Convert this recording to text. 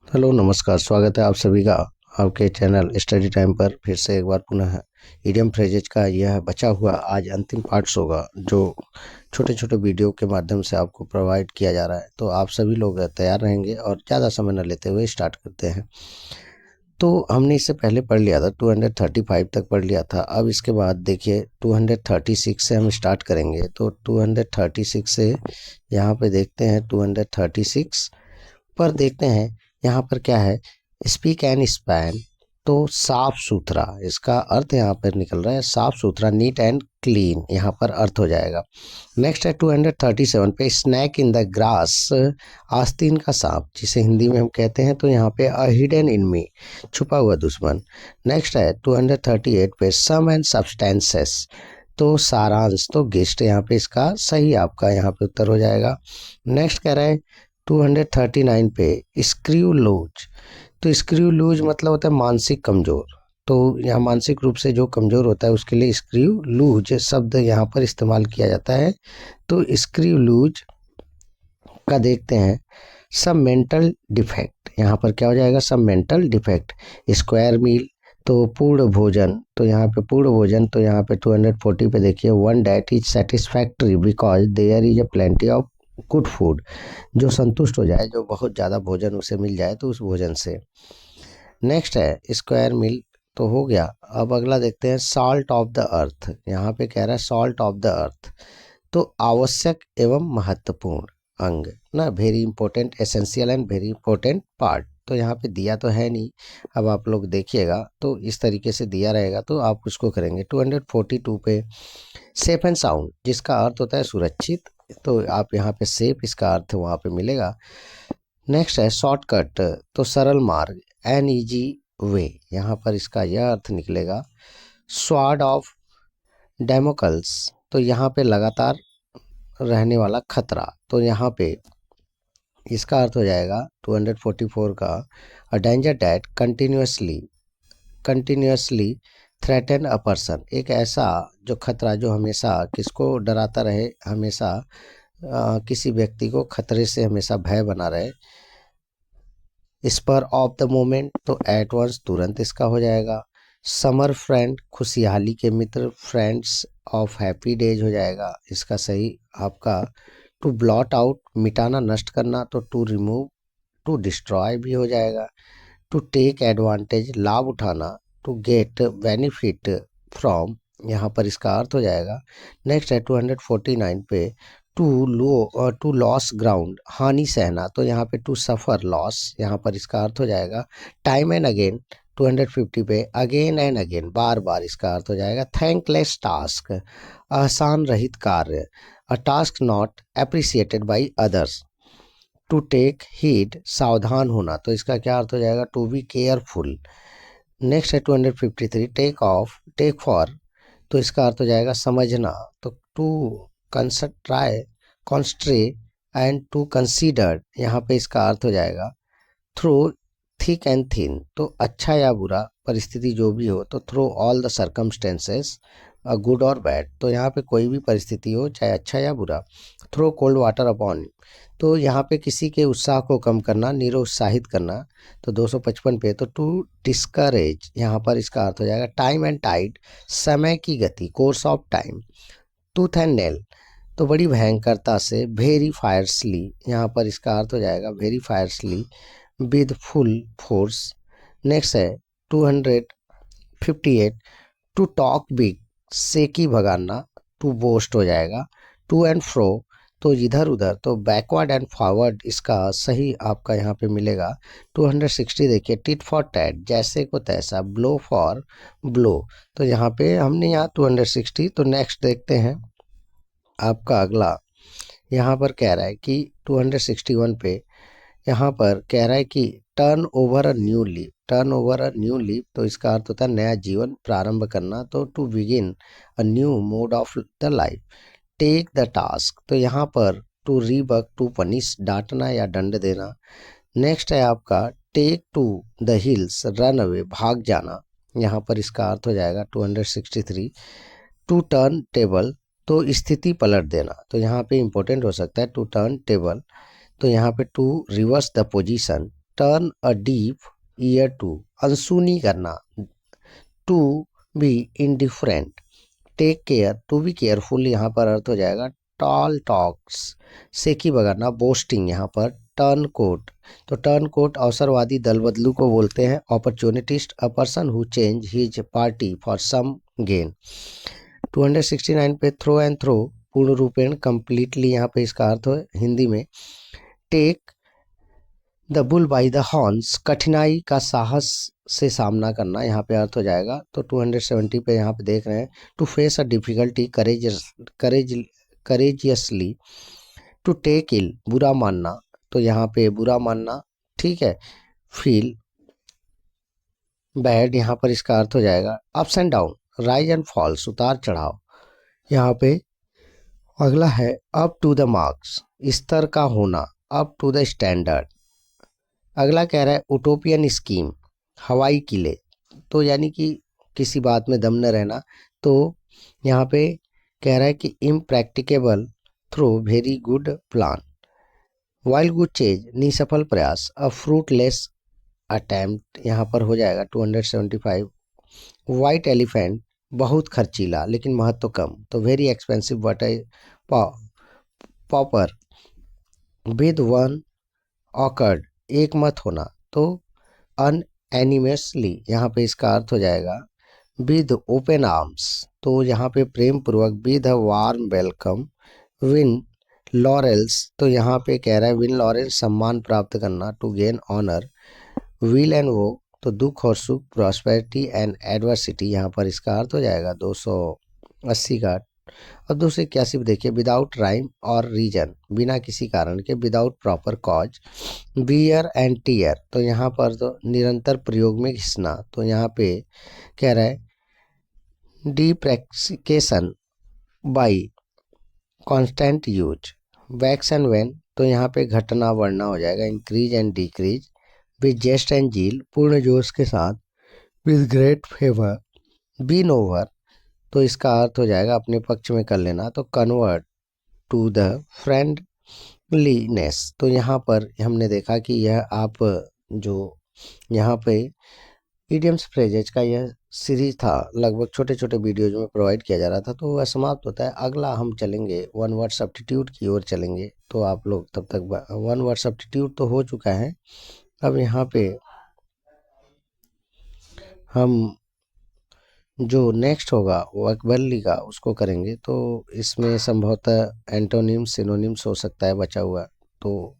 Hello नमस्कार, स्वागत है आप सभी का आपके चैनल स्टडी टाइम पर फिर से एक बार पुनः इडियम फ्रेजेज का यह बचा हुआ आज अंतिम पार्ट्स होगा जो छोटे छोटे वीडियो के माध्यम से आपको प्रोवाइड किया जा रहा है। तो आप सभी लोग तैयार रहेंगे और ज़्यादा समय न लेते हुए स्टार्ट करते हैं। तो हमने इससे पहले पढ़ लिया था 235 तक पढ़ लिया था। अब इसके बाद देखिए 236 से हम स्टार्ट करेंगे। तो 236 से यहाँ पे देखते हैं 236 पर देखते हैं यहाँ पर क्या है, स्पीक एंड स्पैन। तो साफ सुथरा, इसका अर्थ यहाँ पर निकल रहा है साफ सुथरा, नीट एंड क्लीन यहाँ पर अर्थ हो जाएगा। नेक्स्ट है 237 पे स्नैक इन द ग्रास, आस्तीन का सांप जिसे हिंदी में हम कहते हैं, तो यहाँ पे अ हिडन इनमी, छुपा हुआ दुश्मन। नेक्स्ट है 238 पे सम एंड सब्सटेंसेस, तो सारांश, तो गेस्ट यहाँ पे इसका सही आपका यहाँ पे उत्तर हो जाएगा। नेक्स्ट कह रहा है 239 पे स्क्रू लूज, तो स्क्रू लूज मतलब होता है मानसिक कमजोर। तो यहाँ मानसिक रूप से जो कमजोर होता है उसके लिए स्क्रू लूज शब्द यहाँ पर इस्तेमाल किया जाता है। तो स्क्रू लूज का देखते हैं सब मेंटल डिफेक्ट, यहाँ पर क्या हो जाएगा, सब मेंटल डिफेक्ट। स्क्वायर मील, तो पूर्ण भोजन, तो यहाँ पे पूर्ण भोजन, तो यहाँ पे 240 पे देखिए one that is satisfactory because there is a plenty of good food, जो संतुष्ट हो जाए, जो बहुत ज़्यादा भोजन उसे मिल जाए तो उस भोजन से। नेक्स्ट है स्क्वायर मील, तो हो गया। अब अगला देखते हैं सॉल्ट ऑफ द अर्थ, यहाँ पे कह रहा है सॉल्ट ऑफ द अर्थ, तो आवश्यक एवं महत्वपूर्ण अंग ना, very important, essential and very important part. तो यहाँ पे दिया तो है नहीं, अब आप लोग देखिएगा तो इस तरीके से दिया रहेगा तो आप उसको करेंगे। 242 पे सेफ एंड साउंड, जिसका अर्थ होता है सुरक्षित, तो आप यहाँ पे सेफ इसका अर्थ वहाँ पे मिलेगा। नेक्स्ट है शॉर्टकट, तो सरल मार्ग, एन ईजी वे, यहाँ पर इसका यह अर्थ निकलेगा। स्वॉर्ड ऑफ डेमोकल्स, तो यहाँ पे लगातार रहने वाला खतरा, तो यहाँ पे इसका अर्थ हो जाएगा 244 का a danger that continuously threaten a person, एक ऐसा जो खतरा जो हमेशा किसको डराता रहे, हमेशा किसी व्यक्ति को खतरे से हमेशा भय बना रहे। स्पर ऑफ द मोमेंट, तो एट वंस, तुरंत इसका हो जाएगा। समर फ्रेंड, खुशहाली के मित्र, फ्रेंड्स ऑफ हैप्पी डेज हो जाएगा इसका सही आपका। टू ब्लॉट आउट, मिटाना, नष्ट करना, तो टू रिमूव, टू डिस्ट्रॉय भी हो जाएगा। टू टेक एडवांटेज, लाभ उठाना। टू गेट बेनिफिट फ्रॉम, यहाँ पर इसका अर्थ हो जाएगा। नेक्स्ट है 249 पे टू लॉस ग्राउंड, हानि सहना, तो यहाँ पे टू सफर लॉस, यहाँ पर इसका अर्थ हो जाएगा। टाइम एंड अगेन 250 पे अगेन एंड अगेन, बार बार, इसका अर्थ हो जाएगा। थैंकलेस टास्क, आसान रहित कार्य, a task not appreciated by others. To take heed, सावधान होना, तो इसका क्या अर्थ हो जाएगा, टू बी केयरफुल। नेक्स्ट है 253 टेक फॉर, तो इसका अर्थ हो जाएगा समझना, तो टू कॉन्स्ट्रे एंड टू कंसीडर, यहाँ पे इसका अर्थ हो जाएगा थ्रो थिक एंड थिन, तो अच्छा या बुरा परिस्थिति जो भी हो, तो through all the circumstances good और बैड, तो यहाँ पे कोई भी परिस्थिति हो चाहे अच्छा या बुरा। थ्रो कोल्ड वाटर अपॉन, तो यहाँ पे किसी के उत्साह को कम करना, निरुत्साहित करना, तो 255 पे तो टू डिस्करेज, यहाँ पर इसका अर्थ हो जाएगा टाइम एंड टाइड, समय की गति, course of time. Tooth and nail, तो बड़ी भयंकरता से, वेरी फायरसली, यहाँ पर इसका अर्थ हो जाएगा very fiercely, with full force. Next है 258 टू टॉक बिग, से की भगाना, टू बोस्ट हो जाएगा। टू एंड फ्रो, तो इधर उधर, तो बैकवर्ड एंड फॉरवर्ड इसका सही आपका यहाँ पे मिलेगा। 260 देखिए टिट फॉर टैट, जैसे को तैसा, ब्लो फॉर ब्लो, तो यहाँ पे हमने यहाँ 260। तो नेक्स्ट देखते हैं आपका अगला, यहाँ पर कह रहा है कि 261 पे यहाँ पर कह रहा है कि turn over a new leaf, turn over a new leaf, तो इसका अर्थ होता है नया जीवन प्रारंभ करना, तो to begin a new mode of the life. Take the task, तो यहाँ पर टू रीबक, टू पनिश, डांटना या दंड देना। नेक्स्ट है आपका take to the hills, run away, भाग जाना, यहाँ पर इसका अर्थ हो जाएगा 263। टू टर्न टेबल, तो स्थिति पलट देना, तो यहाँ पे इंपॉर्टेंट हो सकता है टू टर्न टेबल, तो यहाँ पे to reverse the position, turn a deep ear to, अनसुनी करना, to be indifferent, take care, to be careful यहाँ पर अर्थ हो जाएगा टॉल टॉक्स, सेकी बगाना, बोस्टिंग यहाँ पर टर्न कोट। तो टर्न कोट अवसरवादी दल बदलू को बोलते हैं। Opportunist, a person who change his party for some gain. 269 पे थ्रो एंड थ्रो पूर्ण रूपेण कंप्लीटली यहाँ पे इसका अर्थ है हिंदी में take the bull by the horns, कठिनाई का साहस से सामना करना यहाँ पे अर्थ हो जाएगा। तो 270 पे यहाँ पे देख रहे हैं to face a difficulty courageously, to take ill बुरा मानना, तो यहाँ पे बुरा मानना, ठीक है। फील बैड यहाँ पर इसका अर्थ हो जाएगा ups and down, rise and falls, उतार चढ़ाव। यहाँ पे अगला है अप टू द मार्क्स, स्तर का होना, अप टू द स्टैंडर्ड। अगला कह रहा है उटोपियन स्कीम, हवाई किले, तो यानी कि किसी बात में दम न रहना। तो यहाँ पे कह रहा है कि impracticable through very good plan, wild goose chase, निसफल प्रयास, अ फ्रूटलेस अटेम्प्ट यहाँ पर हो जाएगा 275। वाइट एलिफेंट, बहुत खर्चीला लेकिन महत्व कम, तो very expensive but pauper. With one accord, एक मत होना, तो अनएनिमसली यहाँ पे इसका अर्थ हो जाएगा विद ओपन आर्म्स, तो यहाँ पे प्रेम पूर्वक, with a warm welcome. Win laurels, तो यहाँ पे कह रहा है विन लॉरेल्स, सम्मान प्राप्त करना, to gain honour. Weal and woe, तो दुख और सुख, प्रॉस्पेरिटी एंड एडवर्सिटी, यहाँ पर इसका अर्थ हो जाएगा 280 का। अब 281 पे देखिए विदाउट राइम और रीजन, बिना किसी कारण के, without proper cause. Wear and tear, तो यहाँ पर तो निरंतर प्रयोग में घिसना, तो यहाँ पे कह रहा है depreciation by constant use. Wax and wane, तो यहाँ पे घटना बढ़ना हो जाएगा, increase and decrease. With zest and zeal, पूर्ण जोश के साथ। With great favour, win over, तो इसका अर्थ हो जाएगा अपने पक्ष में कर लेना, तो कन्वर्ट टू द फ्रेंडलीनेस। तो यहाँ पर हमने देखा कि यह आप जो यहाँ पे इडियम्स फ्रेजेज का यह सीरीज था, लगभग छोटे छोटे वीडियोज में प्रोवाइड किया जा रहा था, तो वह समाप्त होता है। अगला हम चलेंगे वन वर्ड सब्स्टिट्यूट की ओर चलेंगे, तो आप लोग तब तक वन वर्ड सब्स्टिट्यूट तो हो चुका है। अब यहाँ पे हम जो नेक्स्ट होगा वो अकबरली का उसको करेंगे, तो इसमें संभवतः एंटोनिम्स सिनोनिम्स हो सकता है बचा हुआ, तो